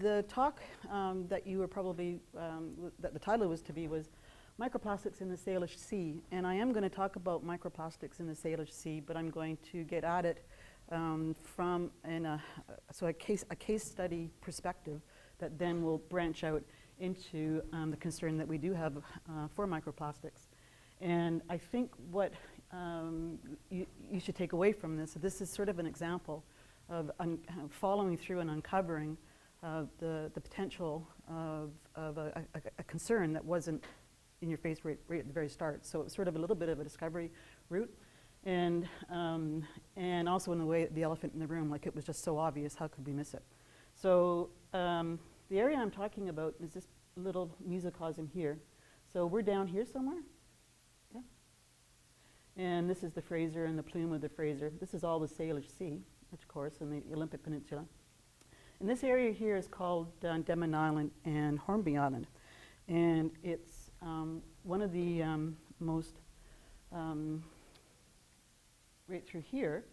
the talk that you were probably, that the title was to be was Microplastics in the Salish Sea. And I am going to talk about microplastics in the Salish Sea, but I'm going to get at it from a case study perspective that then will branch out into the concern that we do have for microplastics. And I think what you should take away from this is sort of an example of following through and uncovering the potential of a concern that wasn't in your face right at the very start. So it was sort of a little bit of a discovery route, and also in a way the elephant in the room, like it was just so obvious, how could we miss it? So the area I'm talking about is this little mesocosm here. So we're down here somewhere, yeah. And this is the Fraser and the plume of the Fraser. This is all the Salish Sea, of course, in the Olympic Peninsula. And this area here is called Denman Island and Hornby Island. And it's one of the most, right through here,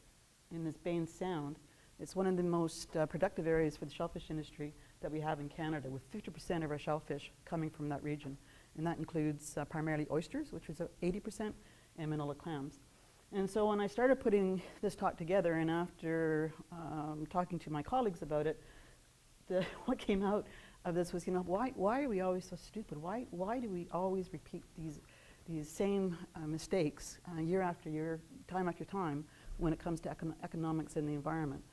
in this Baynes Sound, it's one of the most productive areas for the shellfish industry that we have in Canada, with 50% of our shellfish coming from that region. And that includes primarily oysters, which is 80%, and manila clams. And so when I started putting this talk together, and after talking to my colleagues about it, what came out of this was, why are we always so stupid? Why do we always repeat these same mistakes year after year, time after time, when it comes to economics and the environment?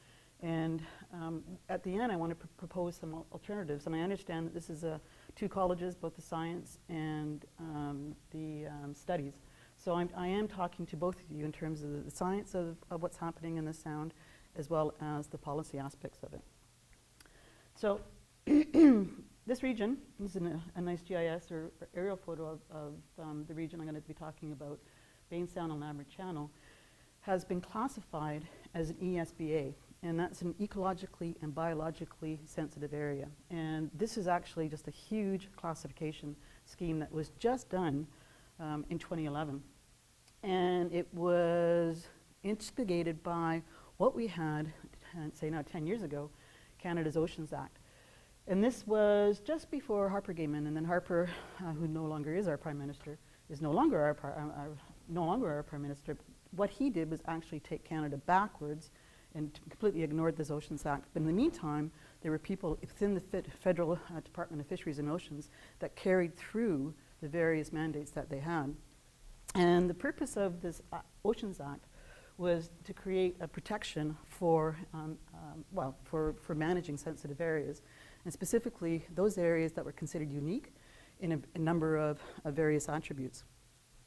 And at the end, I want to propose some alternatives. And I understand that this is two colleges, both the science and the studies. So I am talking to both of you in terms of the science of what's happening in the Sound, as well as the policy aspects of it. So this region, this is a nice GIS or aerial photo of the region I'm going to be talking about, Baynes Sound and Lambert Channel, has been classified as an ESBA. And that's an ecologically and biologically sensitive area. And this is actually just a huge classification scheme that was just done in 2011. And it was instigated by what we had, say now 10 years ago, Canada's Oceans Act. And this was just before Harper came in, and then Harper, who no longer is our Prime Minister, is no longer our Prime Minister. What he did was actually take Canada backwards and completely ignored this Oceans Act. But in the meantime, there were people within the Federal Department of Fisheries and Oceans that carried through the various mandates that they had. And the purpose of this Oceans Act was to create a protection for managing sensitive areas, and specifically those areas that were considered unique in a number of various attributes.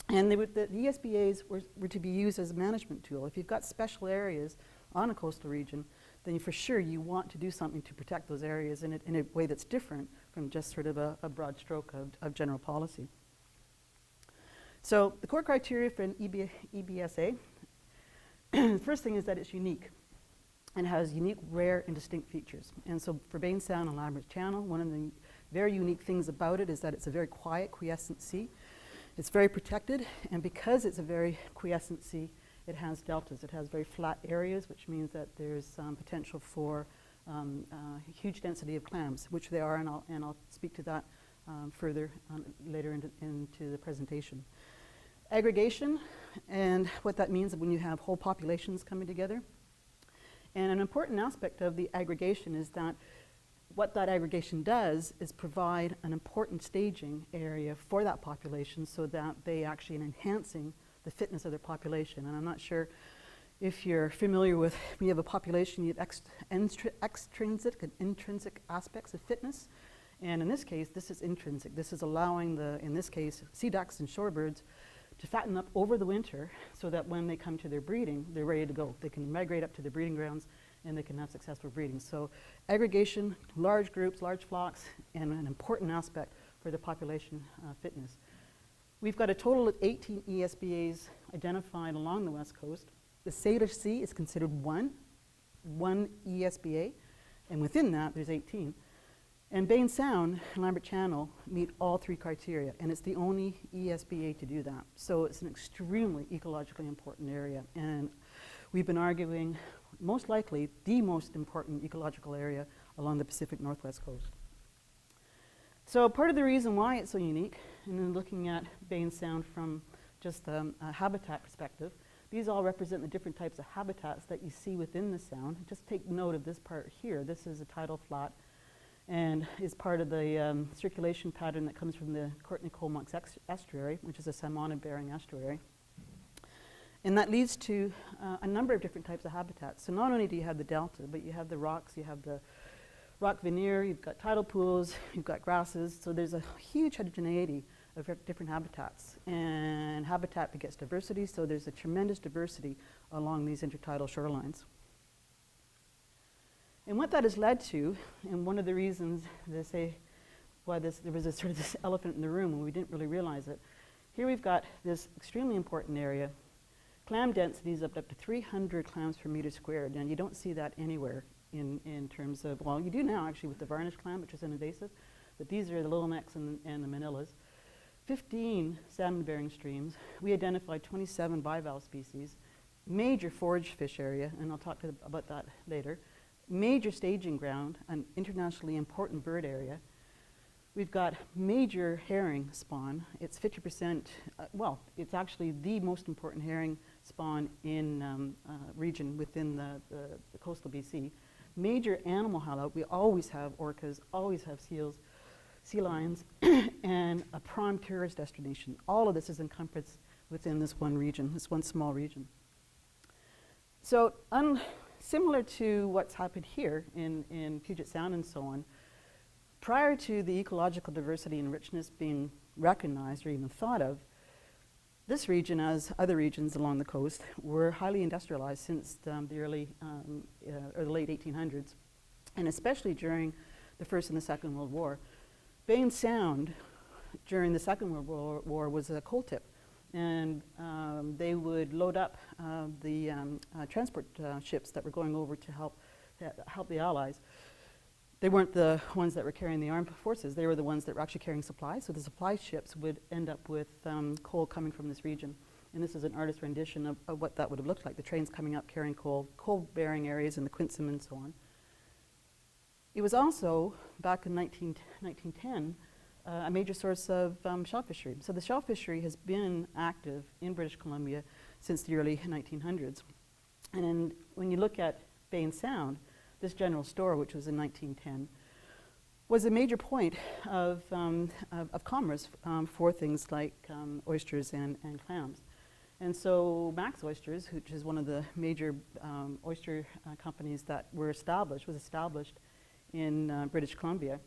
And the ESBAs were to be used as a management tool. If you've got special areas on a coastal region, then for sure you want to do something to protect those areas in a way that's different from just sort of a broad stroke of general policy. So the core criteria for an EBSA, the first thing is that it's unique and has unique, rare, and distinct features. And so for Baynes Sound and Lambert Channel, one of the very unique things about it is that it's a very quiet, quiescent sea. It's very protected, and because it's a very quiescent sea, it has deltas. It has very flat areas, which means that there's potential for huge density of clams, which they are, and I'll speak to that further later into the presentation. Aggregation, and what that means when you have whole populations coming together. And an important aspect of the aggregation is that what that aggregation does is provide an important staging area for that population so that they actually are enhancing the fitness of their population. And I'm not sure if you're familiar with, when you have a population, you have extrinsic and intrinsic aspects of fitness. And in this case, this is intrinsic. This is allowing in this case, sea ducks and shorebirds to fatten up over the winter so that when they come to their breeding, they're ready to go. They can migrate up to the breeding grounds and they can have successful breeding. So aggregation, large groups, large flocks, and an important aspect for the population fitness. We've got a total of 18 ESBAs identified along the west coast. The Salish Sea is considered one ESBA, and within that there's 18. And Baynes Sound and Lambert Channel meet all three criteria, and it's the only ESBA to do that. So it's an extremely ecologically important area, and we've been arguing most likely the most important ecological area along the Pacific Northwest coast. So part of the reason why it's so unique, and then looking at Baynes Sound from just a habitat perspective, these all represent the different types of habitats that you see within the sound. Just take note of this part here. This is a tidal flat and is part of the circulation pattern that comes from the Courtenay-Comox estuary, which is a salmon-bearing estuary. And that leads to a number of different types of habitats. So not only do you have the delta, but you have the rocks, you have the rock veneer, you've got tidal pools, you've got grasses. So there's a huge heterogeneity of different habitats. And habitat begets diversity, so there's a tremendous diversity along these intertidal shorelines. And what that has led to, and one of the reasons they say why there was a sort of this elephant in the room when we didn't really realize it, here we've got this extremely important area. Clam densities up to 300 clams per meter squared, and you don't see that anywhere in terms of, well, you do now actually with the varnish clam, which is an invasive, but these are the little necks and the manillas. 15 salmon-bearing streams. We identified 27 bivalve species, major forage fish area, and I'll talk about that later, major staging ground, an internationally important bird area. We've got major herring spawn. It's 50%, well, it's actually the most important herring spawn in region within the coastal BC. Major animal highlight, we always have orcas, always have seals, sea lions, and a prime tourist destination. All of this is encompassed within this one region, this one small region. So similar to what's happened here in Puget Sound and so on, prior to the ecological diversity and richness being recognized or even thought of, this region, as other regions along the coast, were highly industrialized since the early or the late 1800s, and especially during the First and the Second World War. Baynes Sound, during the Second World War, was a coal tip, and they would load up the transport ships that were going over to help the Allies. They weren't the ones that were carrying the armed forces, they were the ones that were actually carrying supplies, so the supply ships would end up with coal coming from this region. And this is an artist's rendition of what that would have looked like, the trains coming up carrying coal-bearing areas in the Quinsam and so on. It was also, back in 1910, a major source of shell fishery. So the shell fishery has been active in British Columbia since the early 1900s. And when you look at Baynes Sound, this general store, which was in 1910, was a major point of commerce for things like oysters and clams. And so Max Oysters, which is one of the major oyster companies that was established in British Columbia,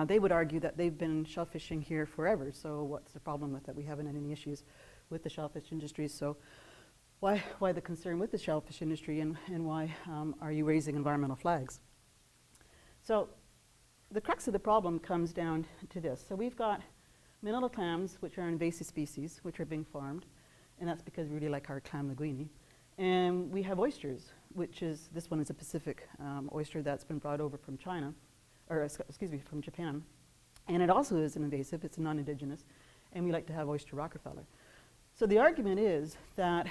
they would argue that they've been shellfishing here forever. So what's the problem with that? We haven't had any issues with the shellfish industry. So why the concern with the shellfish industry, and why are you raising environmental flags? So the crux of the problem comes down to this. So we've got manila clams, which are invasive species, which are being farmed, and that's because we really like our clam linguine. And we have oysters, which is, this one is a Pacific oyster that's been brought over from China, or excuse me, from Japan. And it also is an invasive, it's a non-indigenous, and we like to have oyster Rockefeller. So the argument is that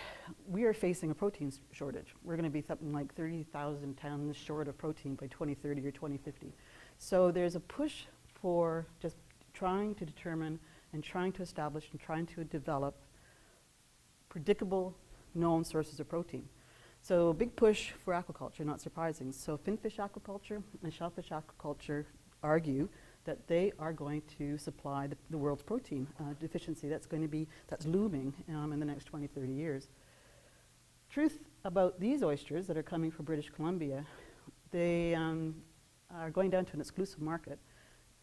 we are facing a protein shortage. We're going to be something like 30,000 tons short of protein by 2030 or 2050. So there's a push for just trying to determine and trying to establish and trying to develop predictable, known sources of protein. So a big push for aquaculture, not surprising. So finfish aquaculture and shellfish aquaculture argue that they are going to supply the world's protein deficiency that's looming in the next 20, 30 years. Truth about these oysters that are coming from British Columbia, they are going down to an exclusive market.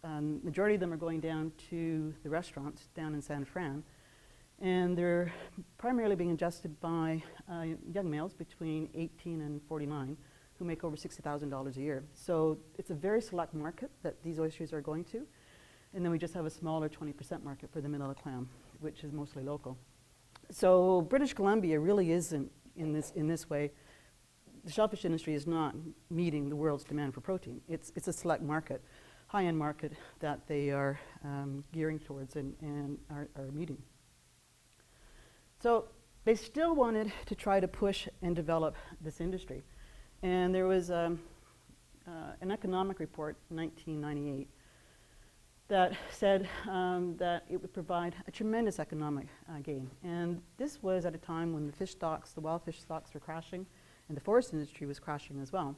Majority of them are going down to the restaurants down in San Fran, and they're primarily being ingested by young males between 18 and 49 who make over $60,000 a year. So it's a very select market that these oysters are going to, and then we just have a smaller 20% market for the manila clam, which is mostly local. So British Columbia really isn't in this way. The shellfish industry is not meeting the world's demand for protein. It's a select market, high-end market that they are gearing towards and are meeting. So they still wanted to try to push and develop this industry. And there was an economic report in 1998 that said that it would provide a tremendous economic gain. And this was at a time when the fish stocks, the wild fish stocks were crashing, and the forest industry was crashing as well.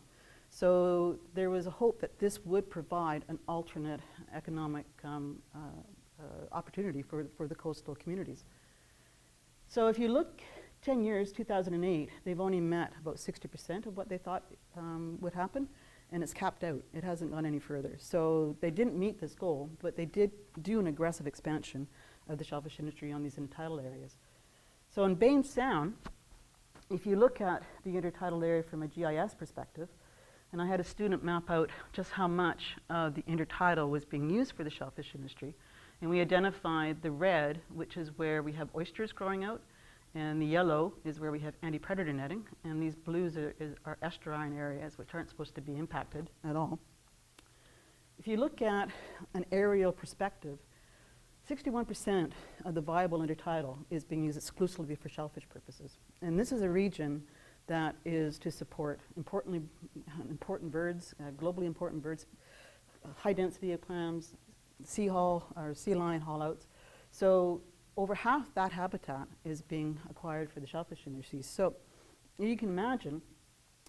So there was a hope that this would provide an alternate economic opportunity for the coastal communities. So if you look 10 years, 2008, they've only met about 60% of what they thought would happen, and it's capped out. It hasn't gone any further. So they didn't meet this goal, but they did do an aggressive expansion of the shellfish industry on these inter-tidal areas. So in Baynes Sound, if you look at the inter-tidal area from a GIS perspective, and I had a student map out just how much the inter-tidal was being used for the shellfish industry, and we identified the red, which is where we have oysters growing out, and the yellow is where we have anti-predator netting, and these blues are estuarine areas which aren't supposed to be impacted at all. If you look at an aerial perspective, 61% of the viable intertidal is being used exclusively for shellfish purposes. And this is a region that is to support important birds, globally important birds, high density of clams, sea lion haulouts. So over half that habitat is being acquired for the shellfish industry. So you can imagine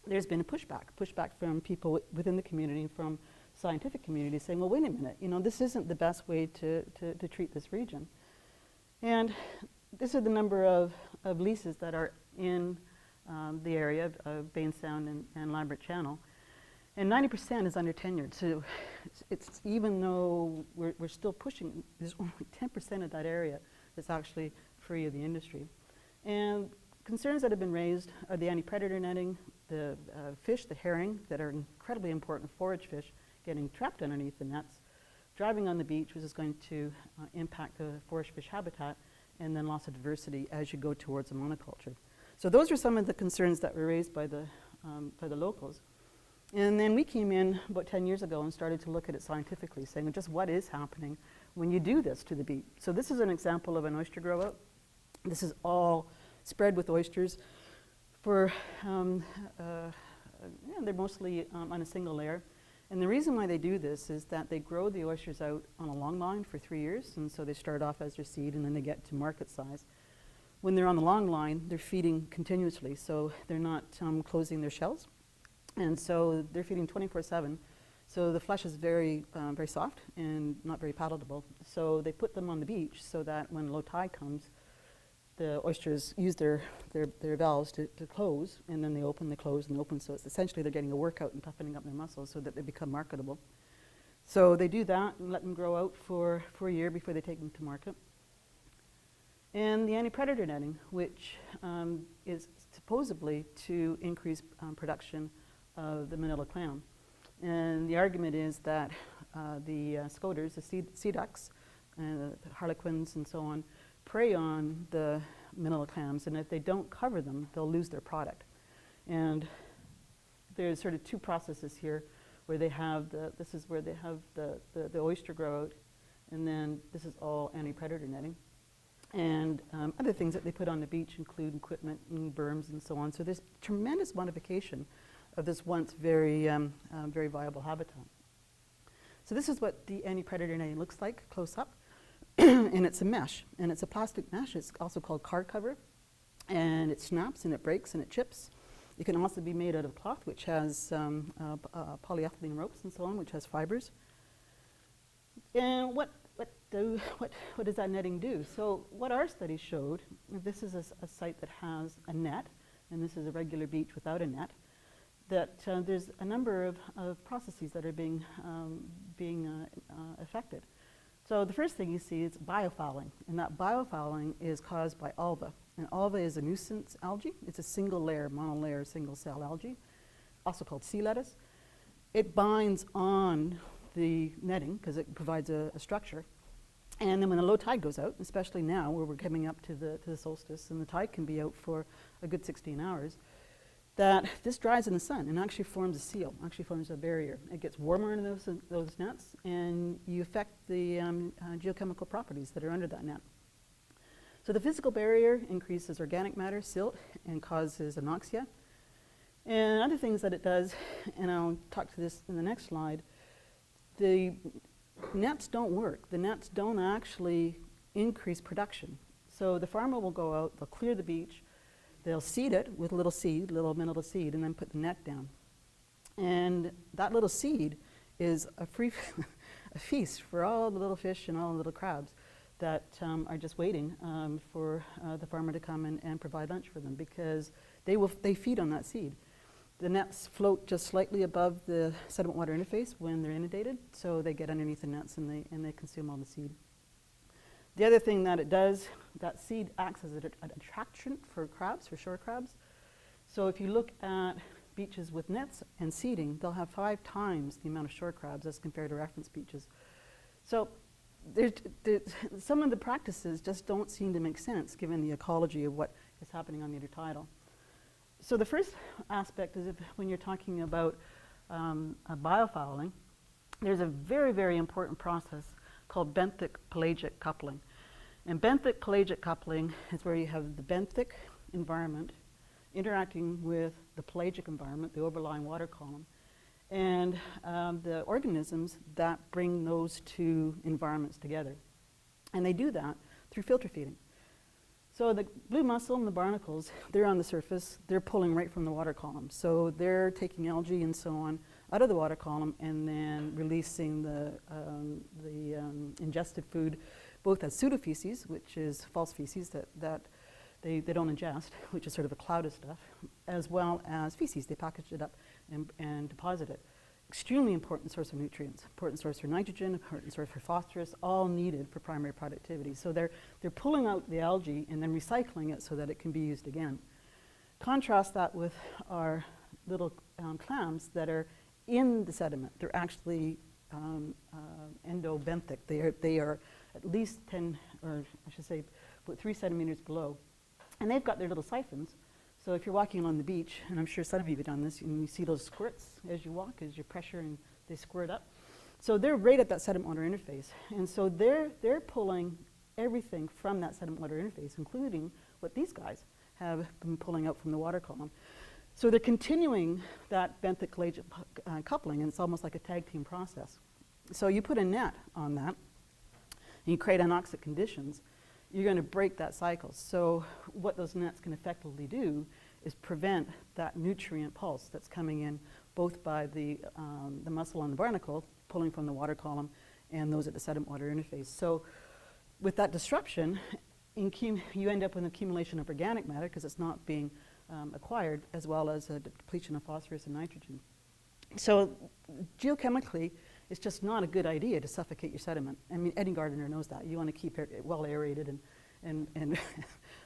there's been a pushback from people within the community, from scientific community, saying, well, wait a minute, this isn't the best way to treat this region. And this is the number of leases that are in the area of Baynes Sound and Lambert Channel. And 90% is under tenured. So it's even though we're still pushing, there's only 10% of that area that's actually free of the industry. And concerns that have been raised are the anti-predator netting, the fish, the herring, that are incredibly important forage fish, getting trapped underneath the nets, driving on the beach, which is going to impact the forage fish habitat, and then loss of diversity as you go towards a monoculture. So those are some of the concerns that were raised by the locals. And then we came in about 10 years ago and started to look at it scientifically, saying just what is happening when you do this to the beach. So this is an example of an oyster grow out. This is all spread with oysters. They're mostly on a single layer. And the reason why they do this is that they grow the oysters out on a long line for 3 years, and so they start off as their seed and then they get to market size. When they're on the long line, they're feeding continuously, so they're not closing their shells. And so they're feeding 24/7. So the flesh is very, very soft and not very palatable. So they put them on the beach so that when low tide comes, the oysters use their valves to close, and then they open, they close, and they open. So it's essentially they're getting a workout and toughening up their muscles so that they become marketable. So they do that and let them grow out for a year before they take them to market. And the anti-predator netting, which is supposedly to increase production of the manila clam. And the argument is that the scoters, the sea ducks, the harlequins and so on, prey on the manila clams, and if they don't cover them, they'll lose their product. And there's sort of two processes here where they have this is where they have the oyster grow out, and then this is all anti-predator netting. And other things that they put on the beach include equipment and berms and so on. So there's tremendous modification of this once very, very viable habitat. So this is what the anti-predator netting looks like close up. And it's a mesh, and it's a plastic mesh. It's also called card cover, and it snaps and it breaks and it chips. It can also be made out of cloth, which has polyethylene ropes and so on, which has fibers. And what does that netting do? So what our study showed, this is a site that has a net, and this is a regular beach without a net, that there's a number of processes that are being affected. So the first thing you see is biofouling, and that biofouling is caused by alva. And alva is a nuisance algae. It's a single layer, monolayer, single cell algae, also called sea lettuce. It binds on the netting because it provides a structure. And then when the low tide goes out, especially now where we're coming up to the solstice and the tide can be out for a good 16 hours, that this dries in the sun and actually forms a seal, actually forms a barrier. It gets warmer in those nets, and you affect the geochemical properties that are under that net. So the physical barrier increases organic matter, silt, and causes anoxia. And other things that it does, and I'll talk to this in the next slide, the nets don't work. The nets don't actually increase production. So the farmer will go out, they'll clear the beach, they'll seed it with a little seed, little seed, and then put the net down. And that little seed is a free a feast for all the little fish and all the little crabs that are just waiting for the farmer to come and provide lunch for them, because they feed on that seed. The nets float just slightly above the sediment water interface when they're inundated, so they get underneath the nets and they consume all the seed. The other thing that it does, that seed acts as an attractant for crabs, for shore crabs. So if you look at beaches with nets and seeding, they'll have 5 times the amount of shore crabs as compared to reference beaches. So some of the practices just don't seem to make sense given the ecology of what is happening on the intertidal. So the first aspect is when you're talking about biofouling, there's a very, very important process called benthic-pelagic coupling. And benthic-pelagic coupling is where you have the benthic environment interacting with the pelagic environment, the overlying water column, and the organisms that bring those two environments together. And they do that through filter feeding. So the blue mussel and the barnacles, they're on the surface, they're pulling right from the water column. So they're taking algae and so on out of the water column and then releasing the ingested food, both as pseudofeces, which is false feces that they don't ingest, which is sort of a cloud of stuff, as well as feces. They package it up and deposit it. Extremely important source of nutrients, important source for nitrogen, important source for phosphorus, all needed for primary productivity. So they're pulling out the algae and then recycling it so that it can be used again. Contrast that with our little clams that are in the sediment. They're actually endobenthic. They are at least 10, or I should say, about 3 centimeters below. And they've got their little siphons. So if you're walking along the beach, and I'm sure some of you have done this, and you see those squirts as you walk, as you pressure and they squirt up. So they're right at that sediment water interface. And so they're pulling everything from that sediment water interface, including what these guys have been pulling out from the water column. So they're continuing that benthic-pelagic coupling, and it's almost like a tag team process. So you put a net on that, and you create anoxic conditions, you're going to break that cycle. So what those nets can effectively do is prevent that nutrient pulse that's coming in both by the mussel and the barnacle pulling from the water column and those at the sediment water interface. So with that disruption, you end up with an accumulation of organic matter because it's not being acquired, as well as a depletion of phosphorus and nitrogen. So geochemically, it's just not a good idea to suffocate your sediment. I mean, any gardener knows that. You want to keep it well aerated and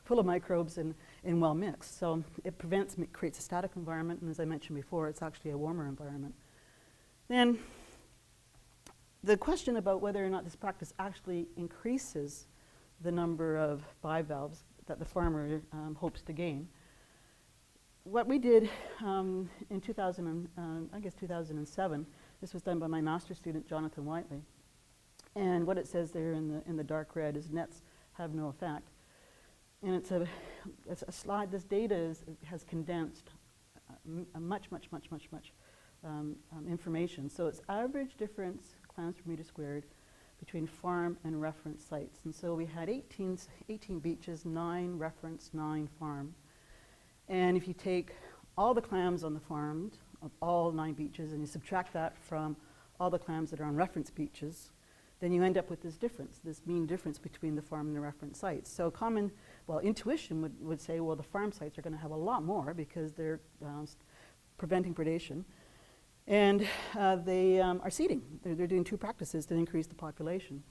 full of microbes and well mixed. So it creates a static environment, and as I mentioned before, it's actually a warmer environment. Then the question about whether or not this practice actually increases the number of bivalves that the farmer hopes to gain. What we did in 2007, this was done by my master's student, Jonathan Whiteley. And what it says there in the dark red is nets have no effect. And it's a slide. This data has condensed much information. So it's average difference clams per meter squared between farm and reference sites. And so we had 18 beaches, 9 reference, 9 farm. And if you take all the clams on the farm of all 9 beaches and you subtract that from all the clams that are on reference beaches, then you end up with this difference, this mean difference between the farm and the reference sites. So intuition would say, well, the farm sites are going to have a lot more because they're preventing predation. And they are seeding. They're doing 2 practices to increase the population.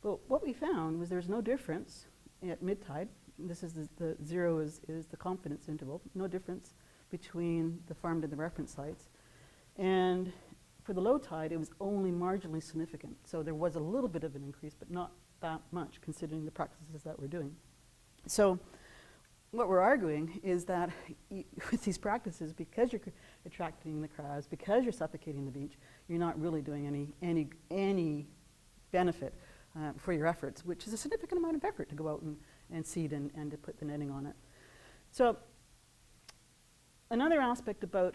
But what we found was there's no difference at mid-tide. This is the 0 is the confidence interval. No difference between the farmed and the reference sites. And for the low tide, it was only marginally significant. So there was a little bit of an increase, but not that much considering the practices that we're doing. So what we're arguing is that with these practices, because you're attracting the crabs, because you're suffocating the beach, you're not really doing any benefit for your efforts, which is a significant amount of effort to go out and seed and to put the netting on it. So Another aspect about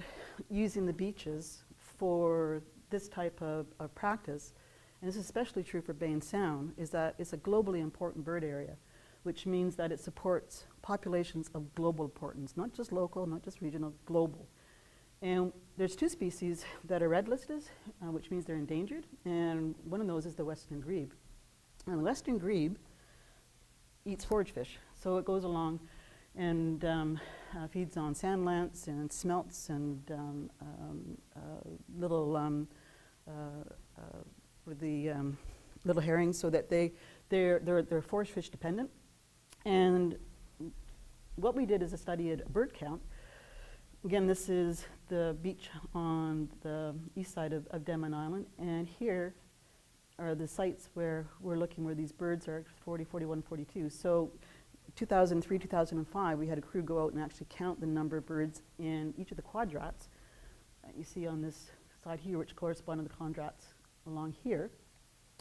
using the beaches for this type of practice, and this is especially true for Baynes Sound, is that it's a globally important bird area, which means that it supports populations of global importance, not just local, not just regional, global. And there's 2 species that are red listed, which means they're endangered, and one of those is the western grebe. And the western grebe eats forage fish, so it goes along and feeds on sand lance and smelts and little little herrings, so that they're forage fish dependent. And what we did is a study at bird count. Again, this is the beach on the east side of Denman Island, and here are the sites where we're looking where these birds are 40, 41, 42. So 2003, 2005, we had a crew go out and actually count the number of birds in each of the quadrats that you see on this side here, which correspond to the quadrats along here,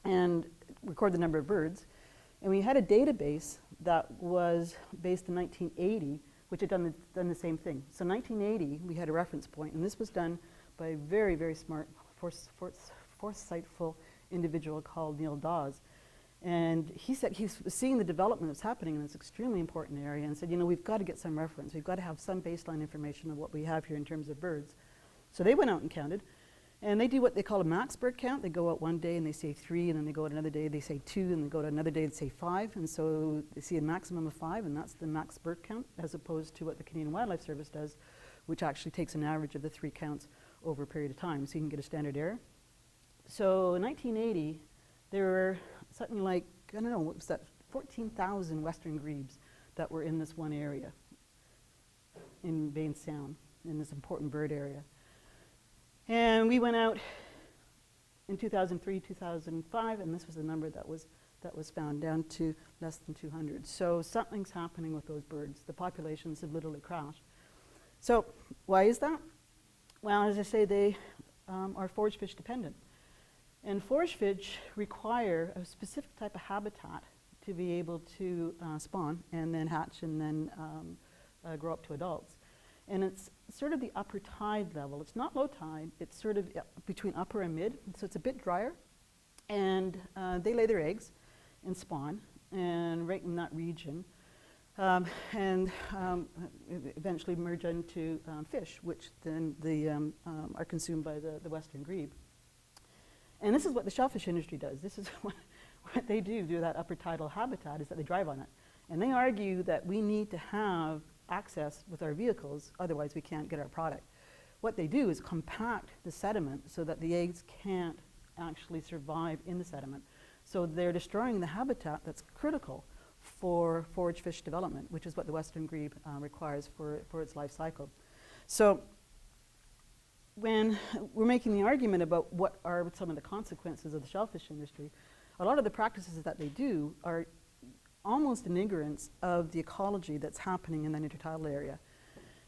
and record the number of birds. And we had a database that was based in 1980, which had done the same thing. So 1980, we had a reference point, and this was done by a very, very smart, foresightful individual called Neil Dawes. And he said he's seeing the development that's happening in this extremely important area, and said, you know, we've got to get some reference. We've got to have some baseline information of what we have here in terms of birds. So they went out and counted, and they do what they call a max bird count. They go out one day and they say 3, and then they go out another day, they say 2, and they go to another day and say 5, and so they see a maximum of 5, and that's the max bird count, as opposed to what the Canadian Wildlife Service does, which actually takes an average of the 3 counts over a period of time, so you can get a standard error. So in 1980, there were something like, I don't know, what was that, 14,000 western grebes that were in this one area in Baynes Sound, in this important bird area. And we went out in 2003, 2005, and this was the number that was found, down to less than 200. So something's happening with those birds. The populations have literally crashed. So why is that? Well, as I say, they are forage fish dependent. And forage fish require a specific type of habitat to be able to spawn and then hatch and then grow up to adults. And it's sort of the upper tide level. It's not low tide. It's sort of between upper and mid. So it's a bit drier. And they lay their eggs and spawn, and right in that region. And eventually merge into fish, which then are consumed by the western grebe. And this is what the shellfish industry does. This is what they do that upper tidal habitat, is that they drive on it. And they argue that we need to have access with our vehicles, otherwise we can't get our product. What they do is compact the sediment so that the eggs can't actually survive in the sediment. So they're destroying the habitat that's critical for forage fish development, which is what the western grebe requires for its life cycle. So when we're making the argument about what are some of the consequences of the shellfish industry, a lot of the practices that they do are almost in ignorance of the ecology that's happening in that intertidal area.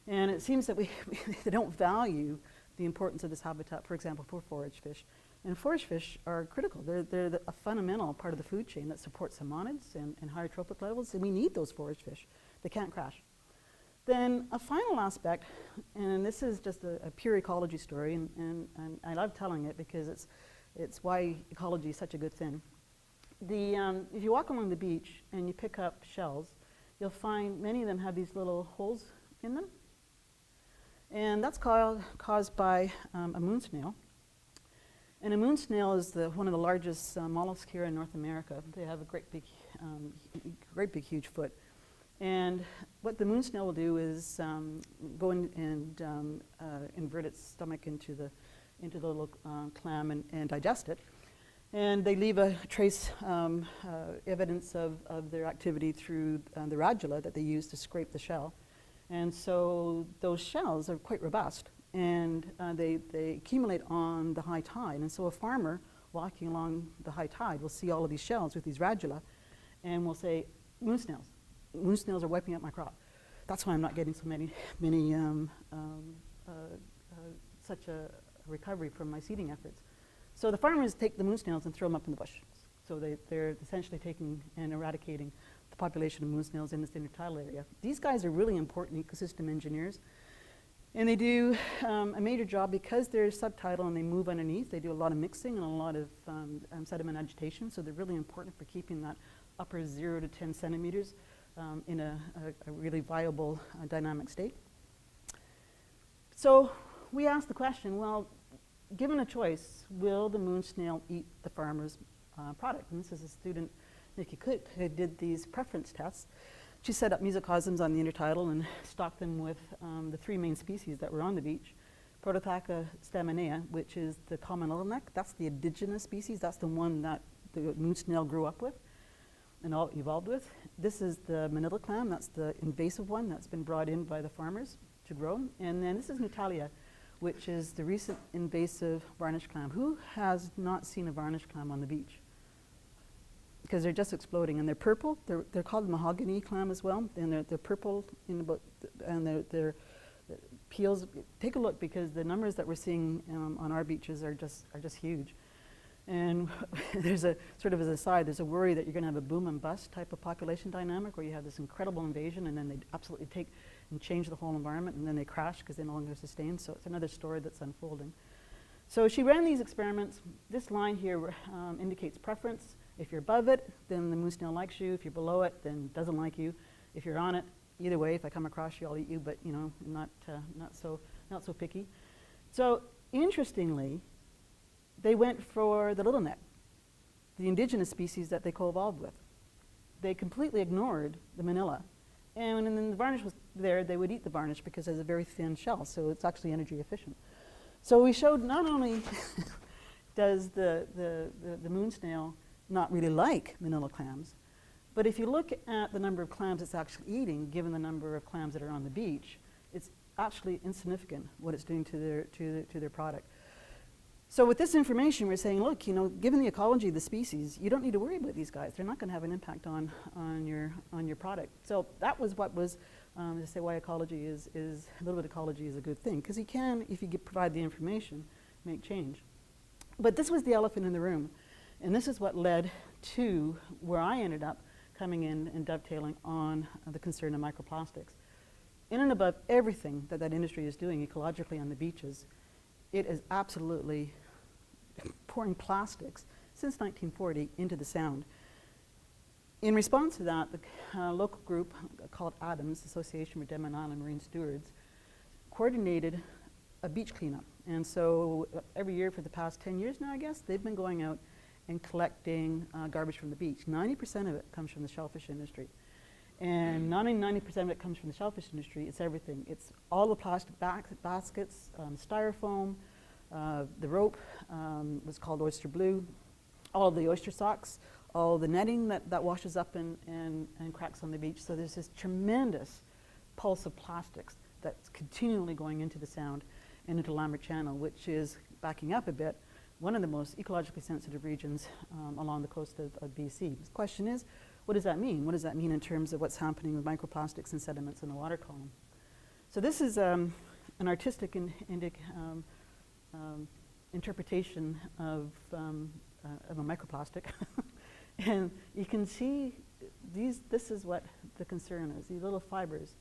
And it seems that they don't value the importance of this habitat, for example, for forage fish. And forage fish are critical. They're a fundamental part of the food chain that supports hominids and higher trophic levels, and we need those forage fish. They can't crash. Then a final aspect, and this is just a pure ecology story, and I love telling it because it's why ecology is such a good thing. If you walk along the beach and you pick up shells, you'll find many of them have these little holes in them. And that's caused by a moon snail. And a moon snail is one of the largest mollusks here in North America. They have a great big huge foot. And what the moon snail will do is go in and invert its stomach into the little clam and digest it. And they leave a trace evidence of their activity through the radula that they use to scrape the shell. And so those shells are quite robust, and they accumulate on the high tide. And so a farmer walking along the high tide will see all of these shells with these radula and will say, moon snails. Moon snails are wiping out my crop. That's why I'm not getting so many such a recovery from my seeding efforts. So the farmers take the moon snails and throw them up in the bush. So they're essentially taking and eradicating the population of moon snails in this intertidal area. These guys are really important ecosystem engineers. And they do a major job because they're subtidal and they move underneath. They do a lot of mixing and a lot of sediment agitation, so they're really important for keeping that upper 0 to 10 centimeters in a really viable dynamic state. So we asked the question, well, given a choice, will the moon snail eat the farmer's product? And this is a student, Nikki Cook, who did these preference tests. She set up mesocosms on the intertidal and stocked them with the 3 main species that were on the beach. Protothaca staminea, which is the common littleneck. That's the indigenous species. That's the one that the moon snail grew up with and all evolved with. This is the manila clam. That's the invasive one that's been brought in by the farmers to grow. And then this is Natalia, which is the recent invasive varnish clam. Who has not seen a varnish clam on the beach? Because they're just exploding, and they're purple. They're called mahogany clam as well, and they're purple in about, and their peels. Take a look, because the numbers that we're seeing on our beaches are just huge. And there's a sort of as a side, there's a worry that you're going to have a boom and bust type of population dynamic, where you have this incredible invasion, and then they absolutely take and change the whole environment, and then they crash because they no longer sustain. So it's another story that's unfolding. So she ran these experiments. This line here indicates preference. If you're above it, then the moon snail likes you. If you're below it, then it doesn't like you. If you're on it, either way, if I come across you, I'll eat you, but you know, not so picky. So interestingly, they went for the little neck, the indigenous species that they co-evolved with. They completely ignored the manila. And when the varnish was there, they would eat the varnish because it has a very thin shell, so it's actually energy efficient. So we showed not only does the moon snail not really like manila clams, but if you look at the number of clams it's actually eating, given the number of clams that are on the beach, it's actually insignificant what it's doing to their product. So with this information, we're saying, look, you know, given the ecology of the species, you don't need to worry about these guys. They're not going to have an impact on your product. So that was what was to say why ecology is a little bit of ecology is a good thing, because you can, if you provide the information, make change. But this was the elephant in the room, and this is what led to where I ended up coming in and dovetailing on the concern of microplastics. In and above everything that industry is doing ecologically on the beaches, it is absolutely pouring plastics since 1940 into the Sound. In response to that, the local group called ADAMS, Association for Denman Island Marine Stewards, coordinated a beach cleanup. And so every year for the past 10 years now, I guess, they've been going out and collecting garbage from the beach. 90% of it comes from the shellfish industry. And not only 90% of it comes from the shellfish industry, it's everything. It's all the plastic baskets, styrofoam, the rope was called oyster blue, all the oyster socks, all the netting that washes up and cracks on the beach. So there's this tremendous pulse of plastics that's continually going into the Sound and into Lambert Channel, which is, backing up a bit, one of the most ecologically sensitive regions along the coast of BC. The question is, what does that mean? What does that mean in terms of what's happening with microplastics and sediments in the water column? So this is an artistic interpretation of a microplastic. And you can see this is what the concern is, these little fibers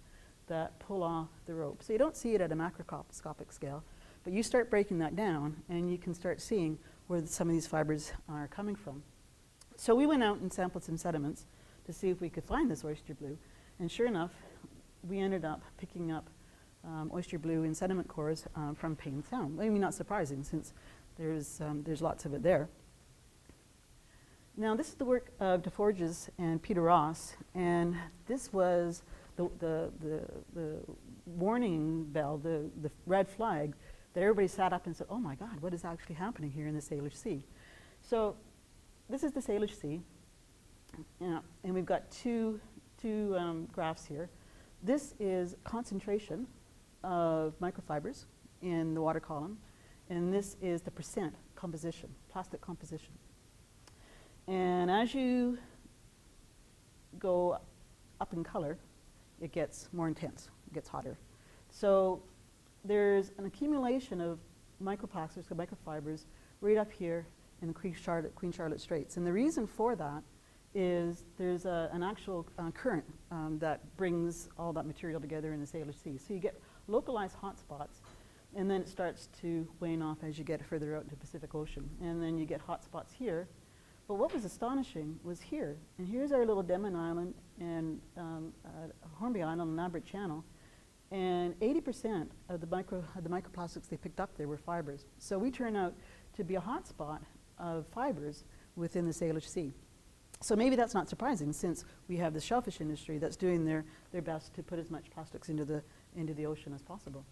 that pull off the rope. So you don't see it at a macroscopic scale, but you start breaking that down and you can start seeing where some of these fibers are coming from. So we went out and sampled some sediments to see if we could find this oyster blue. And sure enough, we ended up picking up oyster blue in sediment cores from Baynes Sound. I mean, not surprising, since there's lots of it there. Now, this is the work of De Forges and Peter Ross, and this was the warning bell, the red flag, that everybody sat up and said, oh my God, what is actually happening here in the Salish Sea? So this is the Salish Sea, and we've got two graphs here. This is concentration of microfibers in the water column, and this is the percent composition, plastic composition. And as you go up in color, it gets more intense, it gets hotter. So there's an accumulation of microplastics, of microfibers, right up here in the Queen Charlotte Straits. And the reason for that is there's an actual current that brings all that material together in the Salish Sea. So you get localized hotspots, and then it starts to wane off as you get further out into the Pacific Ocean. And then you get hotspots here. But what was astonishing was here. And here's our little Denman Island and Hornby Island and Lambert Channel. And 80% of the microplastics they picked up there were fibers. So we turn out to be a hotspot of fibers within the Salish Sea. So maybe that's not surprising, since we have the shellfish industry that's doing their best to put as much plastics into the ocean as possible.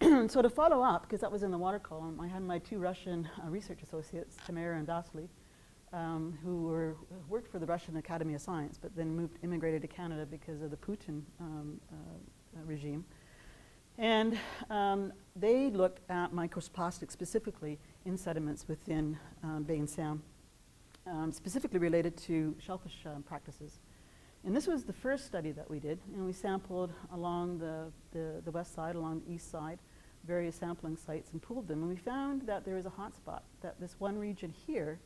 So to follow up, because that was in the water column, I had my two Russian research associates, Tamara and Vasily, who worked for the Russian Academy of Science, but then immigrated to Canada because of the Putin regime. And they looked at microplastics specifically in sediments within Baynes Sound, specifically related to shellfish practices. And this was the first study that we did, and we sampled along the west side, along the east side, various sampling sites, and pooled them. And we found that there was a hotspot, that this one region here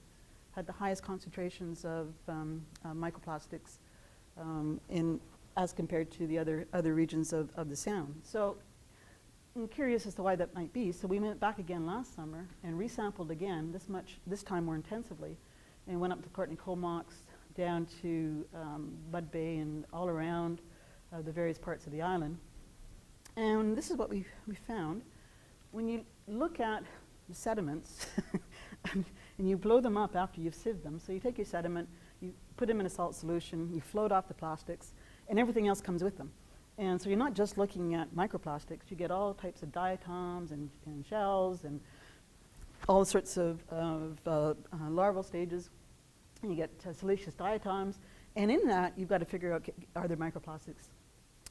had the highest concentrations of microplastics as compared to the other regions of the sound. So I'm curious as to why that might be. So we went back again last summer and resampled again, this time more intensively, and went up to Courtney Comox, down to Bud Bay and all around the various parts of the island. And this is what we found. When you look at the sediments and you blow them up after you've sieved them, so you take your sediment, you put them in a salt solution, you float off the plastics, and everything else comes with them. And so you're not just looking at microplastics, you get all types of diatoms and shells and all sorts of larval stages. And you get siliceous diatoms, and in that you've got to figure out, are there microplastics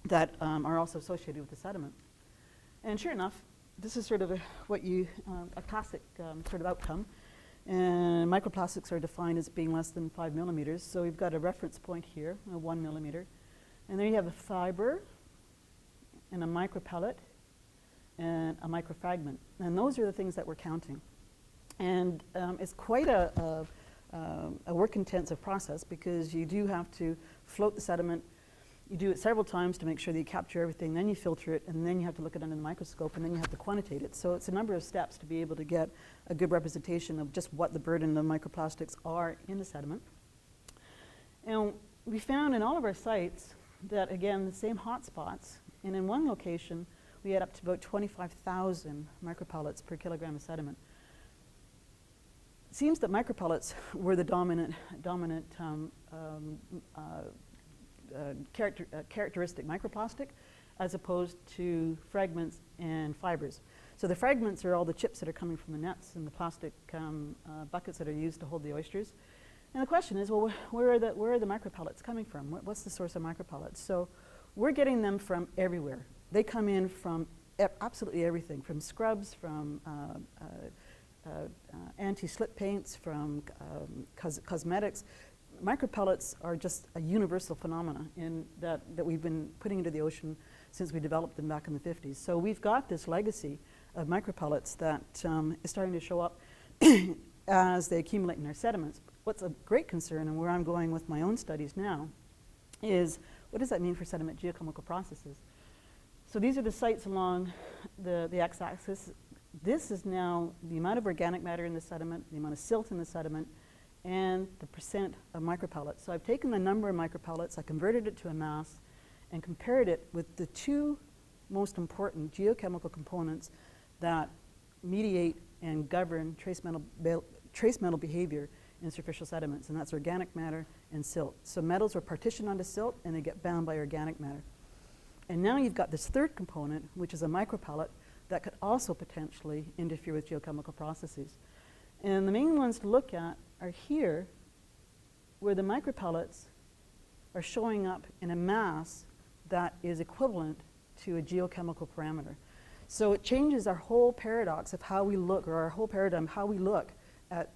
that are also associated with the sediment. And sure enough, this is sort of a classic sort of outcome. And microplastics are defined as being less than 5 millimeters. So we've got a reference point here, 1 millimeter. And there you have a fiber and a micropellet and a microfragment. And those are the things that we're counting. And it's quite a work-intensive process, because you do have to float the sediment. You do it several times to make sure that you capture everything, then you filter it, and then you have to look at it under the microscope, and then you have to quantitate it. So it's a number of steps to be able to get a good representation of just what the burden of microplastics are in the sediment. And we found in all of our sites that, again, the same hotspots, and in one location we had up to about 25,000 micropellets per kilogram of sediment. It seems that micropellets were the dominant characteristic microplastic, as opposed to fragments and fibers. So the fragments are all the chips that are coming from the nets and the plastic buckets that are used to hold the oysters. And the question is, well, where are the micropellets coming from? What's the source of micropellets? So we're getting them from everywhere. They come in from absolutely everything, from scrubs, from anti-slip paints, from cosmetics. Micropellets are just a universal phenomenon that we've been putting into the ocean since we developed them back in the 50s. So we've got this legacy of micropellets that is starting to show up as they accumulate in our sediments. What's a great concern, and where I'm going with my own studies now, is what does that mean for sediment geochemical processes? So these are the sites along the x-axis. This is now the amount of organic matter in the sediment, the amount of silt in the sediment, and the percent of micropellets. So I've taken the number of micropellets, I converted it to a mass, and compared it with the two most important geochemical components that mediate and govern trace metal behavior in superficial sediments, and that's organic matter and silt. So metals are partitioned onto silt, and they get bound by organic matter. And now you've got this third component, which is a micropellet, that could also potentially interfere with geochemical processes. And the main ones to look at are here, where the micropellets are showing up in a mass that is equivalent to a geochemical parameter. So it changes our whole paradox of how we look, or our whole paradigm, how we look at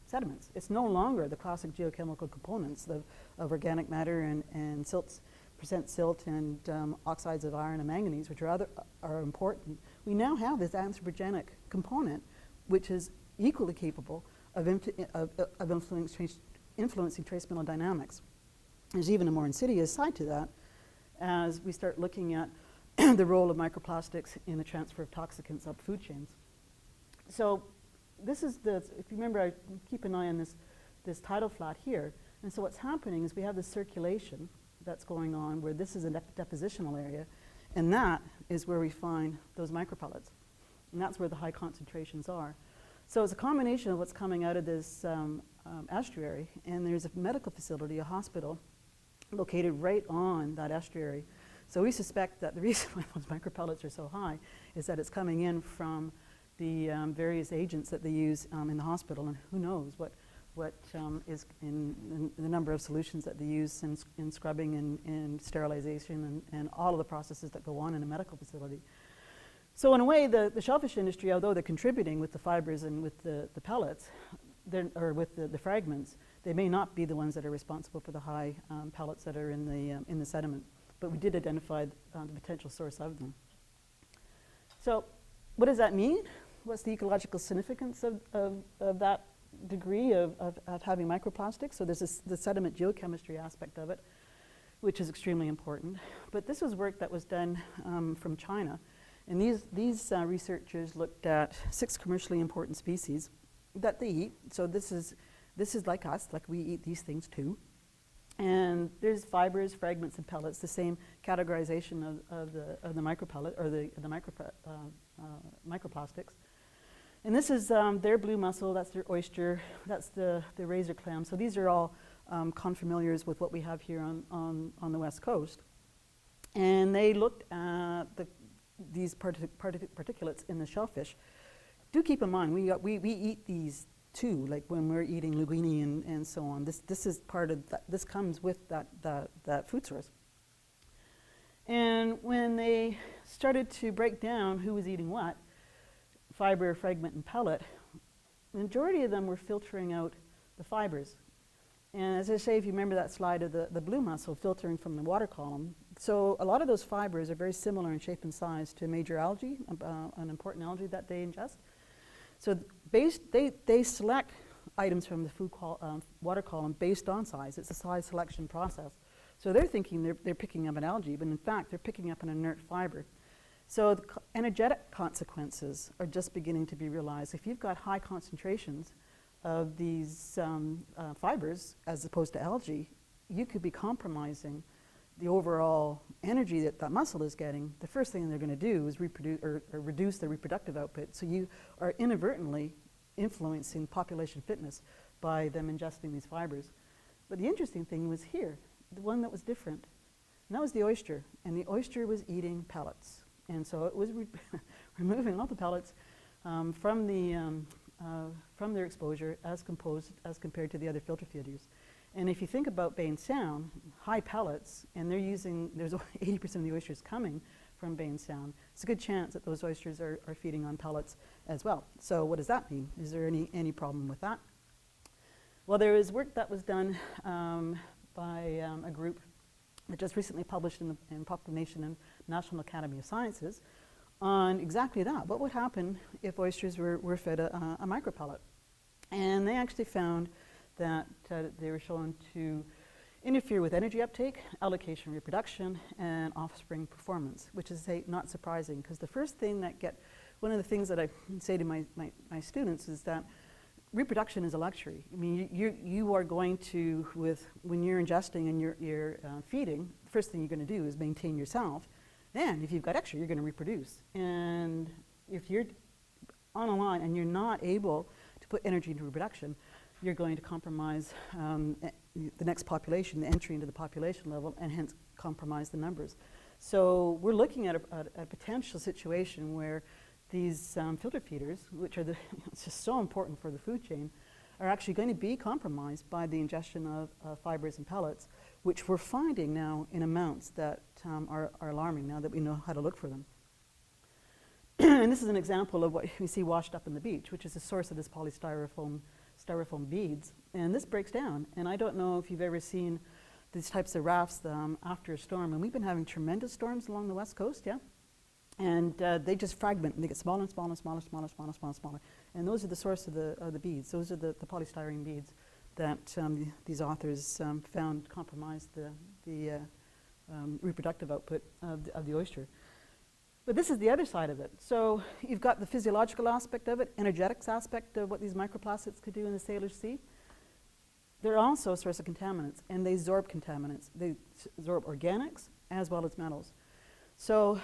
sediments. It's no longer the classic geochemical components of organic matter and silts, percent silt, and oxides of iron and manganese, which are important. We now have this anthropogenic component, which is equally capable of influencing trace mineral dynamics. There's even a more insidious side to that, as we start looking at the role of microplastics in the transfer of toxicants up food chains. So this is if you remember, I keep an eye on this tidal flat here. And so what's happening is we have this circulation that's going on where this is a depositional area, and that is where we find those micropellets. And that's where the high concentrations are. So it's a combination of what's coming out of this estuary, and there's a medical facility, a hospital, located right on that estuary. So we suspect that the reason why those micropellets are so high is that it's coming in from the various agents that they use in the hospital, and who knows what is in the number of solutions that they use in scrubbing and sterilization and all of the processes that go on in a medical facility. So in a way, the shellfish industry, although they're contributing with the fibers and with the pellets, or with the fragments, they may not be the ones that are responsible for the high pellets that are in the sediment. But we did identify the potential source of them. So what does that mean? What's the ecological significance of that degree of having microplastics? So there's the sediment geochemistry aspect of it, which is extremely important. But this was work that was done from China. And these researchers looked at 6 commercially important species that they eat. So this is like us, like we eat these things too. And there's fibers, fragments, and pellets, the same categorization of the micropellet, or the microplastics. And this is their blue mussel, that's their oyster, that's the razor clam. So these are all confamiliars with what we have here on the West Coast. And they looked at these particulates in the shellfish. Do keep in mind, we eat these too, like when we're eating linguine and so on. This is part of that. This comes with that food source. And when they started to break down who was eating what, fiber, fragment, and pellet, the majority of them were filtering out the fibers. And as I say, if you remember that slide of the blue mussel filtering from the water column, so a lot of those fibers are very similar in shape and size to major algae, an important algae that they ingest. So they select items from the water column based on size. It's a size selection process. So they're thinking they're picking up an algae, but in fact they're picking up an inert fiber. So the energetic consequences are just beginning to be realized. If you've got high concentrations of these fibers as opposed to algae, you could be compromising the overall energy that mussel is getting. The first thing they're going to do is reproduce or reduce their reproductive output. So you are inadvertently influencing population fitness by them ingesting these fibers. But the interesting thing was here, the one that was different, and that was the oyster. And the oyster was eating pellets. And so it was removing all the pellets from their exposure as compared to the other filter feeders. And if you think about Baynes Sound, high pellets, and there's 80% of the oysters coming from Baynes Sound, it's a good chance that those oysters are feeding on pellets as well. So what does that mean? Is there any problem with that? Well, there is work that was done by a group that just recently published in Popular Nation and National Academy of Sciences on exactly that. What would happen if oysters were fed a micropellet? And they actually found that they were shown to interfere with energy uptake, allocation reproduction, and offspring performance, which is not surprising, because the first thing one of the things that I say to my students is that reproduction is a luxury. I mean, you are going to, when you're ingesting and you're feeding, the first thing you're going to do is maintain yourself. Then, if you've got extra, you're going to reproduce. And if you're on a line and you're not able to put energy into reproduction, you're going to compromise the next population, the entry into the population level, and hence compromise the numbers. So we're looking at a potential situation where these filter feeders, which are it's just so important for the food chain, are actually going to be compromised by the ingestion of fibers and pellets, which we're finding now in amounts that are alarming now that we know how to look for them. And this is an example of what we see washed up in the beach, which is the source of this styrofoam beads. And this breaks down. And I don't know if you've ever seen these types of rafts after a storm. And we've been having tremendous storms along the West Coast, yeah? And they just fragment, and they get smaller and smaller and smaller, smaller, smaller, smaller, smaller. And those are the source of the beads. Those are the polystyrene beads that these authors found compromised the reproductive output of the oyster. But this is the other side of it. So you've got the physiological aspect of it, energetics aspect of what these microplastics could do in the Salish Sea. They're also a source of contaminants, and they absorb contaminants. They absorb organics as well as metals. So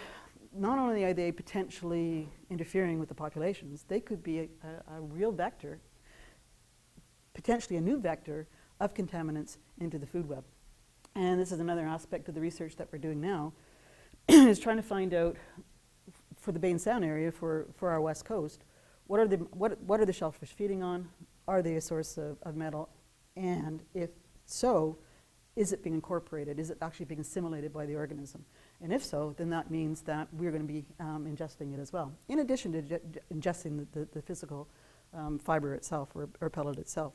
not only are they potentially interfering with the populations, they could be a real vector, potentially a new vector of contaminants into the food web. And this is another aspect of the research that we're doing now, is trying to find out for the Baynes Sound area, for our west coast, what are the shellfish feeding on? Are they a source of metal? And if so, is it being incorporated? Is it actually being assimilated by the organism? And if so, then that means that we're going to be ingesting it as well, in addition to ingesting the physical fiber itself or pellet itself.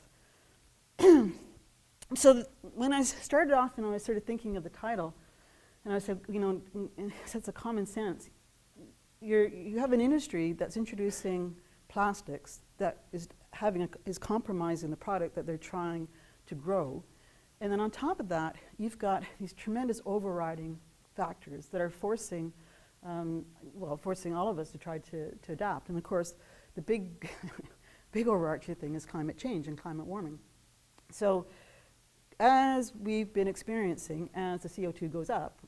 So when I started off and I started thinking of the title, and I said, you know, in a sense of common sense, you have an industry that's introducing plastics that is compromising the product that they're trying to grow. And then on top of that, you've got these tremendous overriding factors that are forcing all of us to try to adapt. And of course, the big overarching thing is climate change and climate warming. So as we've been experiencing, as the CO2 goes up,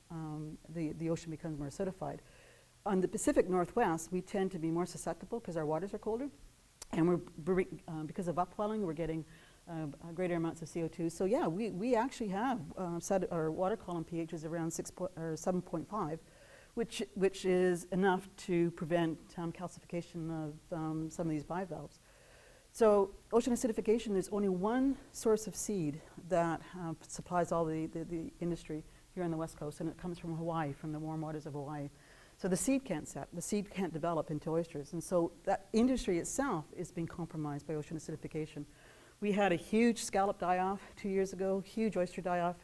the ocean becomes more acidified. On the Pacific Northwest, we tend to be more susceptible because our waters are colder, and because of upwelling, we're getting greater amounts of CO2. So yeah, we actually have set our water column pH is around 7.5, which is enough to prevent calcification of some of these bivalves. So ocean acidification, there's only one source of seed that supplies all the industry here on the west coast, and it comes from Hawaii, from the warm waters of Hawaii. So the seed can't set, the seed can't develop into oysters, and so that industry itself is being compromised by ocean acidification. We had a huge scallop die-off 2 years ago, huge oyster die-off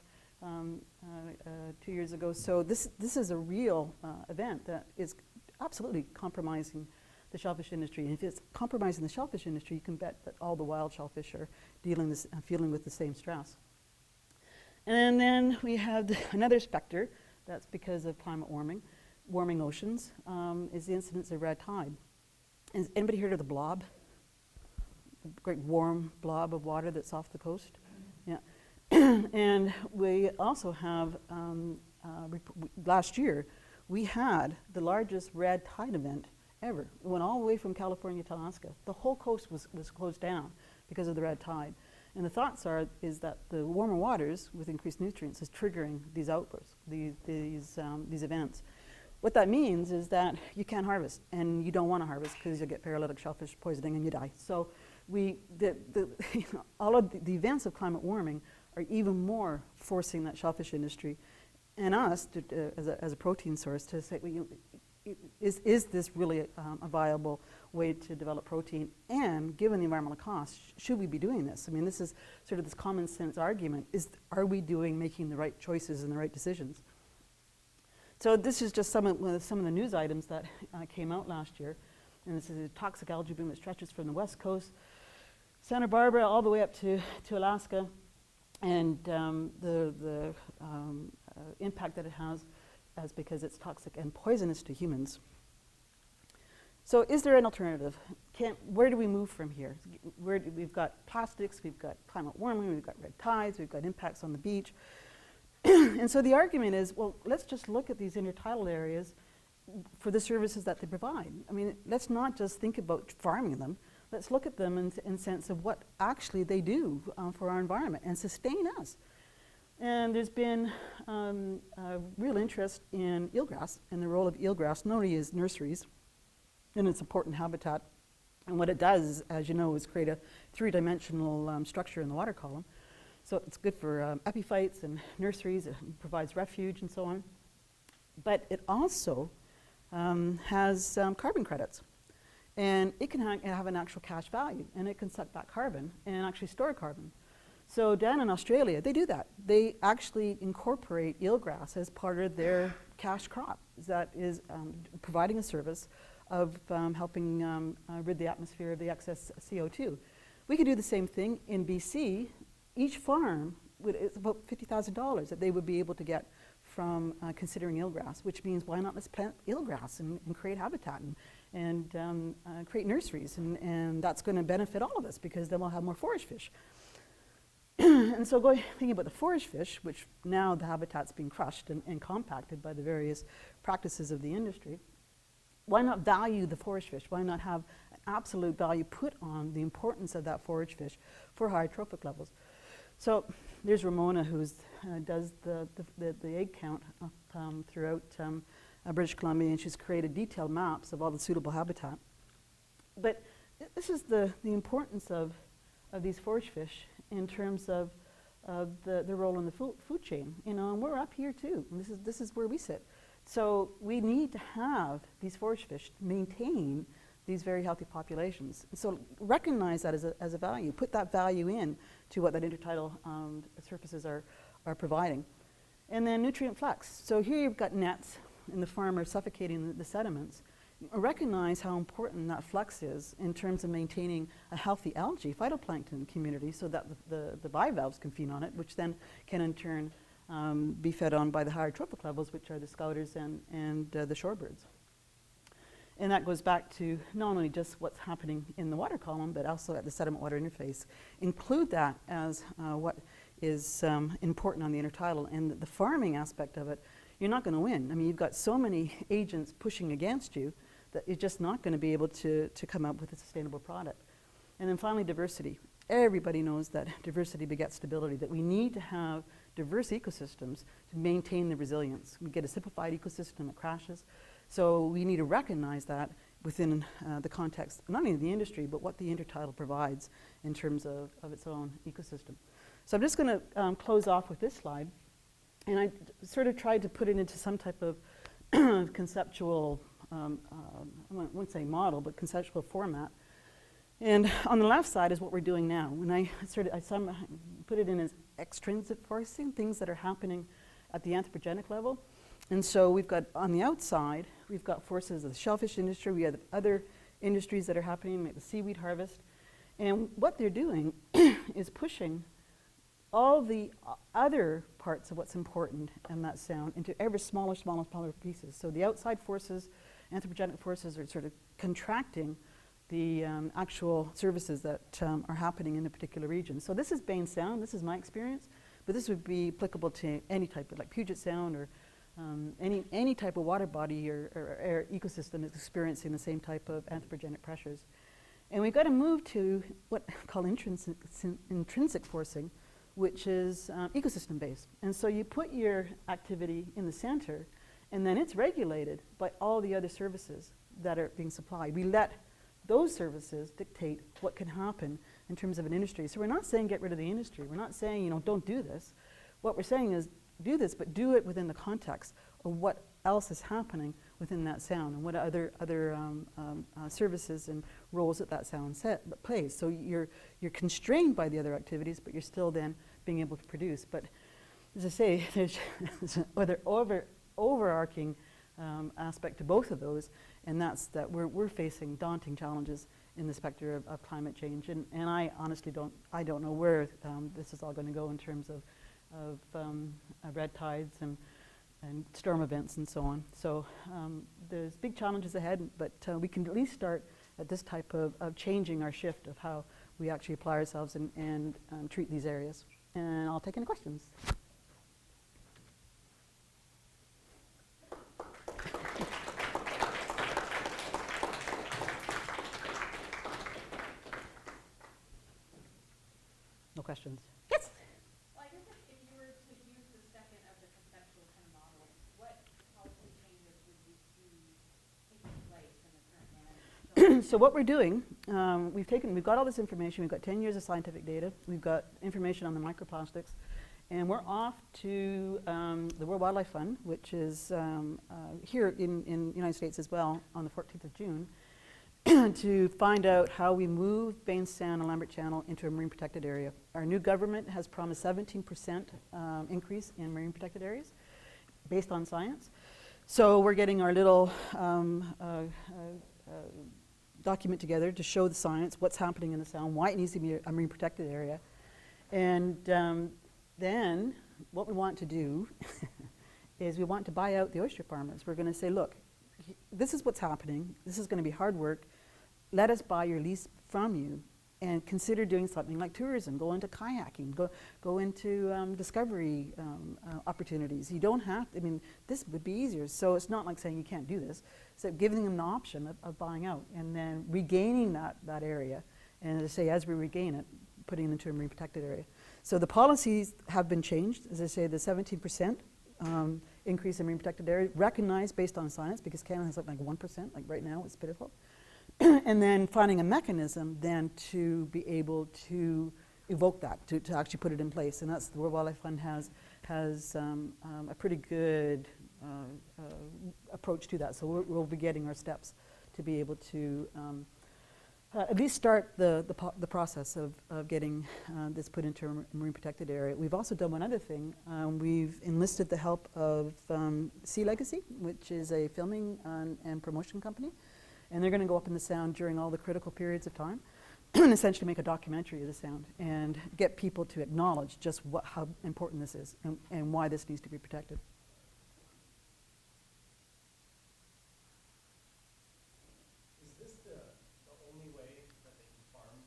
2 years ago. So this is a real event that is absolutely compromising the shellfish industry. And if it's compromising the shellfish industry, you can bet that all the wild shellfish are feeling with the same stress. And then we have another specter that's because of climate warming oceans, is the incidence of red tide. Has anybody heard of the blob? The great warm blob of water that's off the coast? Yeah. And we also have, last year, we had the largest red tide event ever. It went all the way from California to Alaska. The whole coast was closed down because of the red tide. And the thoughts is that the warmer waters with increased nutrients is triggering these outbursts, these events. What that means is that you can't harvest, and you don't want to harvest because you'll get paralytic shellfish poisoning and you die. So all of the events of climate warming are even more forcing that shellfish industry and us as a protein source to say, well, is this really a viable way to develop protein? And given the environmental costs, should we be doing this? I mean, this is sort of this common sense argument, are we making the right choices and the right decisions? So this is just some of the news items that came out last year. And this is a toxic algae bloom that stretches from the west coast, Santa Barbara, all the way up to Alaska, and the impact that it has as because it's toxic and poisonous to humans. So is there an alternative? Where do we move from here? We've got plastics, we've got climate warming, we've got red tides, we've got impacts on the beach. And so the argument is, well, let's just look at these intertidal areas for the services that they provide. I mean, let's not just think about farming them. Let's look at them in sense of what actually they do for our environment and sustain us. And there's been a real interest in eelgrass and the role of eelgrass, not only as nurseries and its important habitat. And what it does, as you know, is create a three-dimensional structure in the water column. So it's good for epiphytes and nurseries. It provides refuge and so on. But it also has carbon credits. And it can have an actual cash value. And it can suck back carbon and actually store carbon. So down in Australia, they do that. They actually incorporate eelgrass as part of their cash crop. That is providing a service of helping rid the atmosphere of the excess CO2. We could do the same thing in BC. Each farm, it's about $50,000 that they would be able to get from considering eelgrass, which means why not let's plant eelgrass and create habitat and create nurseries, and that's going to benefit all of us because then we'll have more forage fish. And so thinking about the forage fish, which now the habitat's being crushed and compacted by the various practices of the industry, why not value the forage fish? Why not have an absolute value put on the importance of that forage fish for higher trophic levels? So there's Ramona, who does the egg count throughout British Columbia, and she's created detailed maps of all the suitable habitat. But this is the importance of these forage fish in terms of the role in the food chain. You know, and we're up here too. And this is where we sit. So we need to have these forage fish maintain these very healthy populations. So recognize that as a value. Put that value in to what that intertidal surfaces are providing. And then nutrient flux. So here you've got nets and the farmer suffocating the sediments. Recognize how important that flux is in terms of maintaining a healthy algae phytoplankton community so that the bivalves can feed on it, which then can in turn be fed on by the higher trophic levels, which are the scouters and the shorebirds. And that goes back to not only just what's happening in the water column, but also at the sediment-water interface. Include that as what is important on the intertidal. And the farming aspect of it, you're not going to win. I mean, you've got so many agents pushing against you that you're just not going to be able to come up with a sustainable product. And then finally, diversity. Everybody knows that diversity begets stability, that we need to have diverse ecosystems to maintain the resilience. We get a simplified ecosystem, it crashes. So we need to recognize that within the context, not only of the industry, but what the intertidal provides in terms of its own ecosystem. So I'm just going to close off with this slide. And I sort of tried to put it into some type of conceptual, I won't say model, but conceptual format. And on the left side is what we're doing now. When I put it in as extrinsic forcing, things that are happening at the anthropogenic level. And so we've got, on the outside, we've got forces of the shellfish industry. We have other industries that are happening, like the seaweed harvest. And what they're doing is pushing all the other parts of what's important in that sound into ever smaller pieces. So the outside forces, anthropogenic forces, are sort of contracting the actual services that are happening in a particular region. So this is Baynes Sound, this is my experience, but this would be applicable to any type of, like Puget Sound, or any type of water body or air ecosystem is experiencing the same type of anthropogenic pressures. And we've got to move to what I call intrinsic forcing, which is ecosystem-based. And so you put your activity in the center, and then it's regulated by all the other services that are being supplied. We let those services dictate what can happen in terms of an industry. So we're not saying get rid of the industry. We're not saying, you know, don't do this. What we're saying is do this, but do it within the context of what else is happening within that sound and what other services and roles that sound plays. So you're constrained by the other activities, but you're still then being able to produce. But as I say, there's other overarching aspect to both of those, and that's that we're facing daunting challenges in the specter of climate change. And I honestly don't know where this is all going to go in terms of red tides and storm events and so on. So there's big challenges ahead, but we can at least start at this type of changing our shift of how we actually apply ourselves and treat these areas. And I'll take any questions. No questions. Yes? Well, I guess if you were to use the second of the conceptual kind of model, what policy changes would you see taking place in the current management? So what we're doing, we've got all this information. We've got 10 years of scientific data. We've got information on the microplastics. And we're off to the World Wildlife Fund, which is here in the United States as well, on the 14th of June, to find out how we move Baynes Sound and Lambert Channel into a marine protected area. Our new government has promised 17% increase in marine protected areas based on science. So we're getting our little document together to show the science, what's happening in the Sound, why it needs to be a marine protected area. And then what we want to do is we want to buy out the oyster farmers. We're going to say, look, this is what's happening. This is going to be hard work. Let us buy your lease from you and consider doing something like tourism. Go into kayaking. Go into discovery opportunities. You don't have to, I mean, this would be easier. So it's not like saying you can't do this. So giving them the option of buying out and then regaining that area. And as I say, as we regain it, putting it into a marine protected area. So the policies have been changed. As I say, the 17% increase in marine protected area, recognized based on science, because Canada has something like 1%, like right now, it's pitiful. And then finding a mechanism then to be able to evoke that, to actually put it in place. And that's the World Wildlife Fund has a pretty good approach to that. So we'll be getting our steps to be able to at least start the process of getting this put into a marine protected area. We've also done one other thing. We've enlisted the help of Sea Legacy, which is a filming and promotion company. And they're going to go up in the Sound during all the critical periods of time and essentially make a documentary of the Sound and get people to acknowledge just how important this is and why this needs to be protected. Is this the only way that they can farm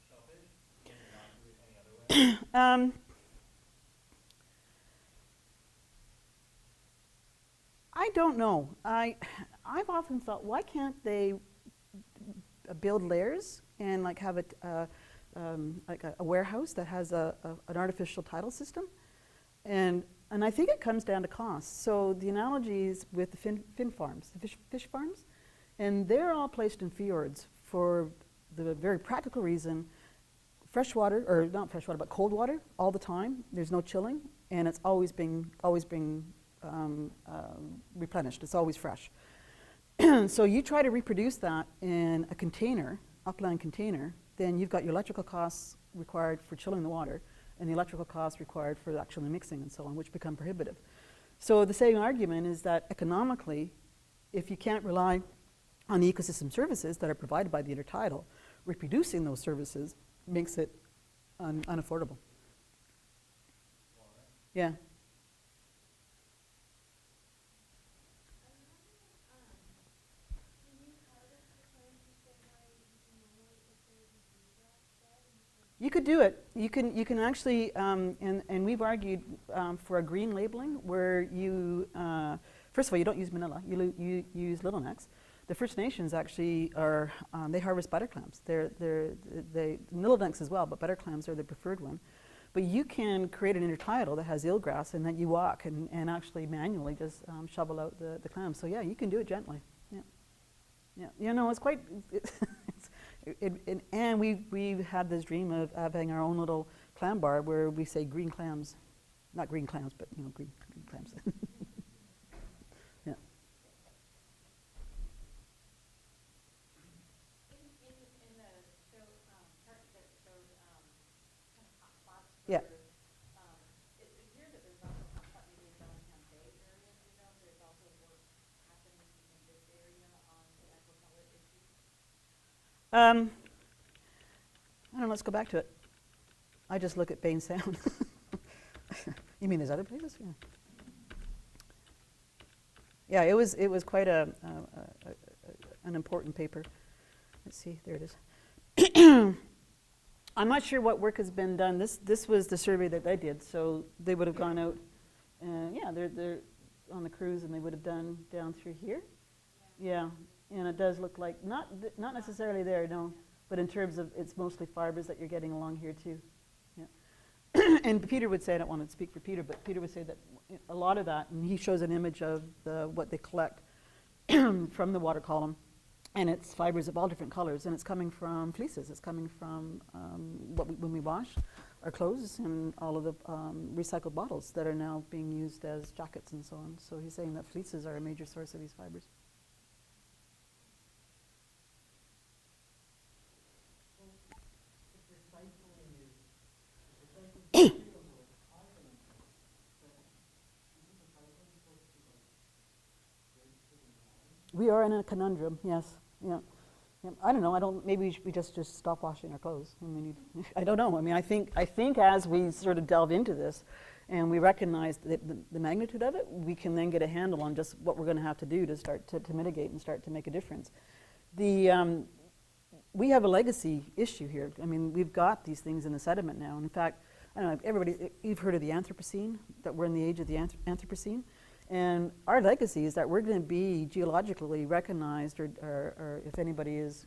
shellfish? Can they not do it any other way? I don't know. I've often thought, why can't they build layers and like have a warehouse that has an artificial tidal system? And I think it comes down to cost. So the analogy is with the fin farms, the fish farms, and they're all placed in fjords for the very practical reason, fresh water, or not fresh water, but cold water all the time. There's no chilling, and it's always being replenished. It's always fresh. So you try to reproduce that in a container, upland container, then you've got your electrical costs required for chilling the water and the electrical costs required for actually mixing and so on, which become prohibitive. So the same argument is that economically, if you can't rely on the ecosystem services that are provided by the intertidal, reproducing those services makes it unaffordable. Yeah. You could do it. You can actually, and we've argued for a green labeling where you, first of all, you don't use manila, you use little necks. The First Nations actually are, they harvest butter clams. They little necks as well, but butter clams are the preferred one. But you can create an intertidal that has eelgrass and then you walk and actually manually just shovel out the clams. So yeah, you can do it gently. Yeah, yeah. You know, it's quite, and we've had this dream of having our own little clam bar where we say green clams, not green clams, but you know, green clams. Yeah. In the show chart that showed kind of hotspots for, Yeah. it appears that there's also a hotspot maybe in Bellingham Bay area. Do you know if there's also work happening in this area on the aquapellet issue? I don't know, let's go back to it. I just look at Baynes Sound. You mean there's other places? Yeah. Yeah, it was quite an important paper. Let's see, there it is. I'm not sure what work has been done. This was the survey that they did, so they would have gone out, yeah, they're on the cruise, and they would have done down through here. Yeah, and it does look like, not necessarily there, no, but in terms of, it's mostly fibers that you're getting along here too. Yeah. And Peter would say, I don't want to speak for Peter, but Peter would say that a lot of that, and he shows an image of what they collect from the water column, and it's fibers of all different colors, and it's coming from fleeces. It's coming from when we wash our clothes and all of the recycled bottles that are now being used as jackets and so on. So he's saying that fleeces are a major source of these fibers. We are in a conundrum, yes. Yeah. Yeah. I don't know. Maybe we just stop washing our clothes. And we need. I don't know. I mean, I think as we sort of delve into this, and we recognize the magnitude of it, we can then get a handle on just what we're going to have to do to start to mitigate and start to make a difference. We have a legacy issue here. I mean, we've got these things in the sediment now. And in fact, I don't know, everybody, you've heard of the Anthropocene, that we're in the age of the Anthropocene. And our legacy is that we're going to be geologically recognized, or if anybody is,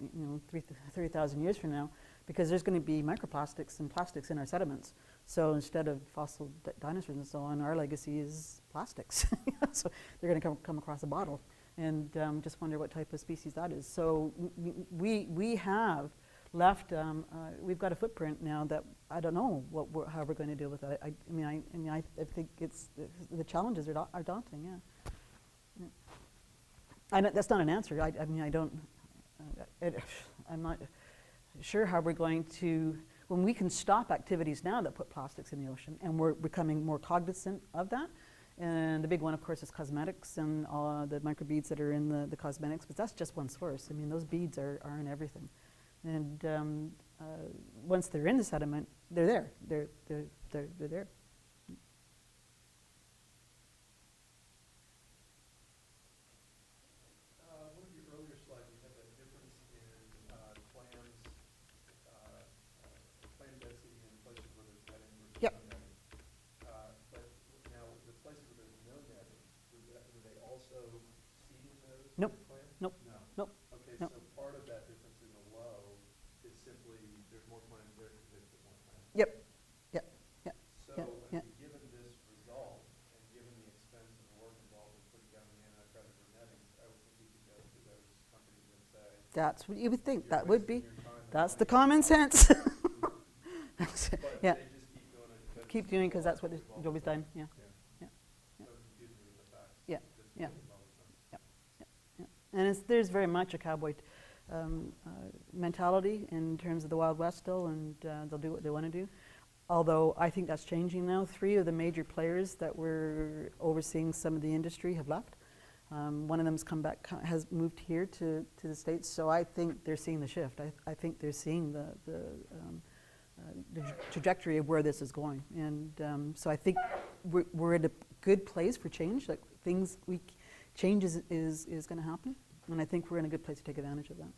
30,000 years from now, because there's going to be microplastics and plastics in our sediments. So instead of fossil dinosaurs and so on, our legacy is plastics. So they're going to come across a bottle. And just wonder what type of species that is. So we have left, we've got a footprint now that I don't know how we're going to deal with that. I think it's the challenges are daunting. Yeah. That's not an answer. I'm not sure how we're going to, when we can stop activities now that put plastics in the ocean, and we're becoming more cognizant of that. And the big one, of course, is cosmetics and the microbeads that are in the cosmetics, but that's just one source. I mean, those beads are in everything. And once they're in the sediment, they're there. They're there. One of your earlier slides, you had that difference in clam density in places where there's netting versus Yep. no netting. But now, the places where there's no netting, were they also seeding those Nope. clams? Nope. No. Nope. Okay, Nope. so part of that difference in the low is simply there's more clams there because they put more clams. Yep. Yep. Yep. So, Yeah. given this result, and given the expense and the work involved in putting down the anti-predator netting, I would think you could go to those companies and say, That's what you would think. "You're That would be. wasting your time and That's the money." common sense. But Yeah. they just keep doing it. Keep doing because that's what it's always done. Yeah. Yeah. Yeah. So it confuses me with the facts. Yeah. Just Yeah. makes a lot of sense. And there's very much a cowboy mentality in terms of the Wild West still, and they'll do what they want to do. Although I think that's changing now. 3 of the major players that were overseeing some of the industry have left. One of them's come back, has moved here to the States. So I think they're seeing the shift. I think they're seeing the trajectory of where this is going. And so I think we're at a good place for change. Like change is going to happen. And I think we're in a good place to take advantage of that.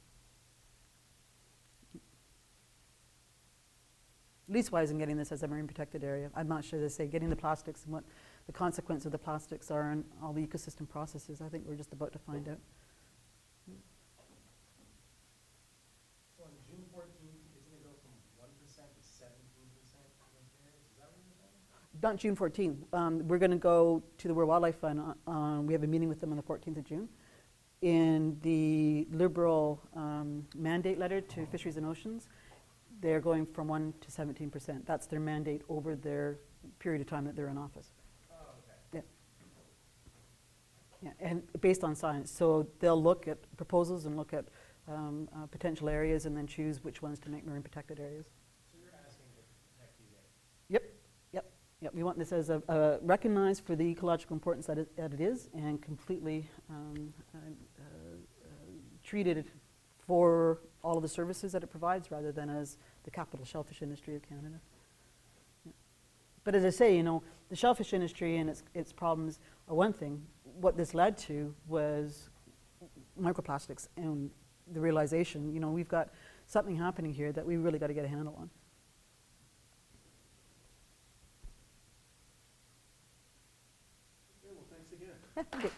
Leastwise in getting this as a marine protected area. I'm not sure they say getting the plastics and what the consequence of the plastics are and all the ecosystem processes. I think we're just about to find out. So on June 14th, isn't it go from 1% to 17% in those areas? Is that what you're saying? Not June 14th. We're going to go to the World Wildlife Fund. We have a meeting with them on the 14th of June. In the Liberal mandate letter to Fisheries and Oceans, they're going from 1 to 17%. That's their mandate over their period of time that they're in office. Oh, okay. Yeah, and based on science. So they'll look at proposals and look at potential areas and then choose which ones to make marine protected areas. So you're asking to protect these areas? Yep. We want this as recognized for the ecological importance that it is, and completely treated for all of the services that it provides, rather than as the capital shellfish industry of Canada. Yeah. But as I say, the shellfish industry and its problems are one thing. What this led to was microplastics and the realization, we've got something happening here that we really got to get a handle on. Okay, well, thanks again. Okay.